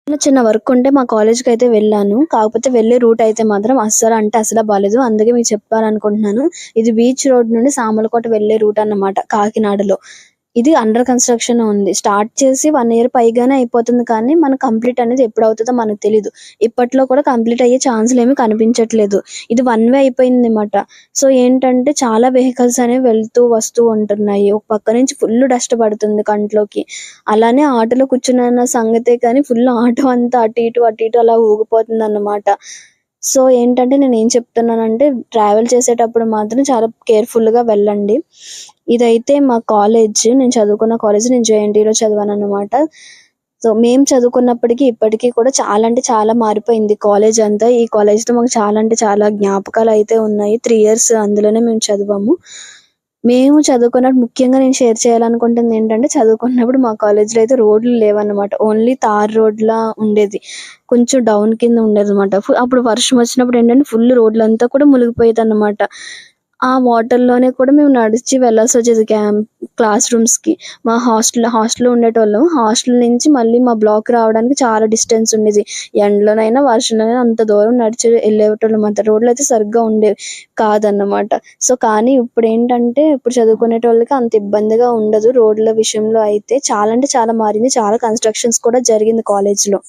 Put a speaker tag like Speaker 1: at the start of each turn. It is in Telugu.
Speaker 1: చిన్న వర్క్ ఉంటే మా కాలేజ్‌కి అయితే వెళ్ళాను. కాకపోతే వెళ్ళే రూట్ అయితే మాత్రం అస్సలు బాలేదు. అందుకే మీకు చెప్పాలనుకుంటున్నాను. ఇది బీచ్ రోడ్ నుండి సామర్లకోట వెళ్ళే రూట్ అన్నమాట కాకినాడలో. ఇది అండర్ కన్‌స్ట్రక్షన్ ఉంది. స్టార్ట్ చేసి 1 ఇయర్ పైగానే అయిపోతుంది కానీ, కంప్లీట్ అనేది ఎప్పుడవుతదో మనకు తెలీదు. ఇప్పట్లో కూడా కంప్లీట్ అయ్యే ఛాన్స్‌లేమి కనిపించట్లేదు. ఇది వన్ వే అయిపోయిందన్నమాట. సో, ఏంటంటే చాలా వెహికల్స్ అనేవి వెళ్తూ, వస్తూ ఉంటున్నాయి. ఒక పక్క నుంచి ఫుల్ డస్ట్ పడుతుంది కంట్లోకి. అలానే ఆటోలో కూర్చున్నానన్న సంగతే కానీ, ఫుల్ ఆటో అంతా అటు ఇటు అలా ఊగిపోతుందన్నమాట. సో, ఏంటంటే నేనేం చెప్తున్నానంటే, ట్రావెల్ చేసేటప్పుడు మాత్రం చాలా కేర్‌ఫుల్‌గా వెళ్ళండి. ఇదైతే మా కాలేజ్. నేను చదువుకున్న కాలేజ్. నేను జేఎన్‌టీయూలో చదివానన్నమాట. సో, మేము చదువుకున్నప్పటికి, ఇప్పటికి కూడా చాలా అంటే చాలా మారిపోయింది కాలేజ్ అంతా. ఈ కాలేజ్‌తో మాకు చాలా అంటే చాలా జ్ఞాపకాలైతే ఉన్నాయి. 3 ఇయర్స్ అందులోనే మేము చదివాము. మేము చదువుకున్నప్పుడు ముఖ్యంగా నేను షేర్ చేయాలనుకుంటుందేంటంటే, చదువుకున్నప్పుడు మా కాలేజ్‌లో అయితే రోడ్లు లేవన్నమాట. ఓన్లీ తార్ రోడ్‌లా ఉండేది. కొంచెం డౌన్ కింద ఉండేదన్నమాట. అప్పుడు వర్షం వచ్చినప్పుడు ఏంటంటే, ఫుల్ రోడ్లంతా కూడా మునిగిపోయేదన్నమాట. ఆ వాటర్‌లోనే కూడా మేము నడిచి వెళ్ళాల్సొచ్చేది క్లాస్ రూమ్స్‌కి. మా హాస్టల్‌లో ఉండేటోళ్ళం. హాస్టల్ నుంచి మళ్ళీ మా బ్లాక్‌కి రావడానికి చాలా డిస్టెన్స్ ఉండేది. ఎండలోనైనా, వర్షంలోనైనా అంత దూరం నడిచి ఎళ్ళేటోళ్ళమంట. రోడ్లయితే సరిగ్గా ఉండేవి కాదన్నమాట. సో, కానీ ఇప్పుడేంటంటే, ఇప్పుడు చదువుకునేటోళ్ళకి అంత ఇబ్బందిగా ఉండదు. రోడ్ల విషయంలో అయితే చాలా అంటే చాలా మారింది. చాలా కన్‌స్ట్రక్షన్స్ కూడా జరిగింది కాలేజ్‌లో.